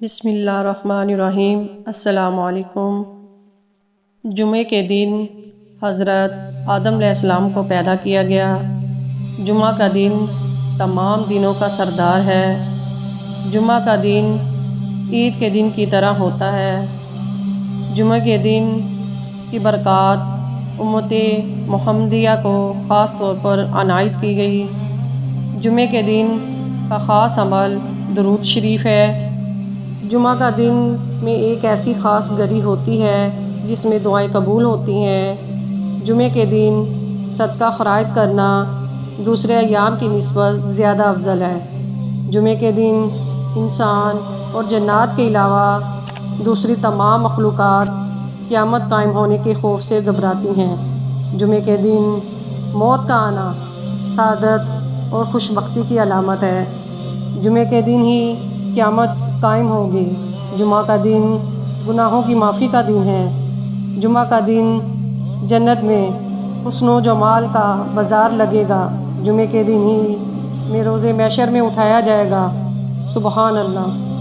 بسم اللہ الرحمن الرحیم۔ السلام علیکم۔ جمعے کے دن حضرت آدم علیہ السلام کو پیدا کیا گیا۔ جمعہ کا دن تمام دنوں کا سردار ہے۔ جمعہ کا دن عید کے دن کی طرح ہوتا ہے۔ جمعہ کے دن کی برکات امت محمدیہ کو خاص طور پر عنایت کی گئی۔ جمعے کے دن کا خاص عمل درود شریف ہے۔ جمعہ کا دن میں ایک ایسی خاص گھڑی ہوتی ہے جس میں دعائیں قبول ہوتی ہیں۔ جمعے کے دن صدقہ خیرات کرنا دوسرے ایام کی نسبت زیادہ افضل ہے۔ جمعے کے دن انسان اور جنات کے علاوہ دوسری تمام مخلوقات قیامت قائم ہونے کے خوف سے گھبراتی ہیں۔ جمعے کے دن موت کا آنا سعادت اور خوش بختی کی علامت ہے۔ جمعے کے دن ہی قیامت قائم ہوگی۔ جمعہ کا دن گناہوں کی معافی کا دن ہے۔ جمعہ کا دن جنت میں حسن و جمال کا بازار لگے گا۔ جمعے کے دن ہی میں روز محشر میں اٹھایا جائے گا۔ سبحان اللہ۔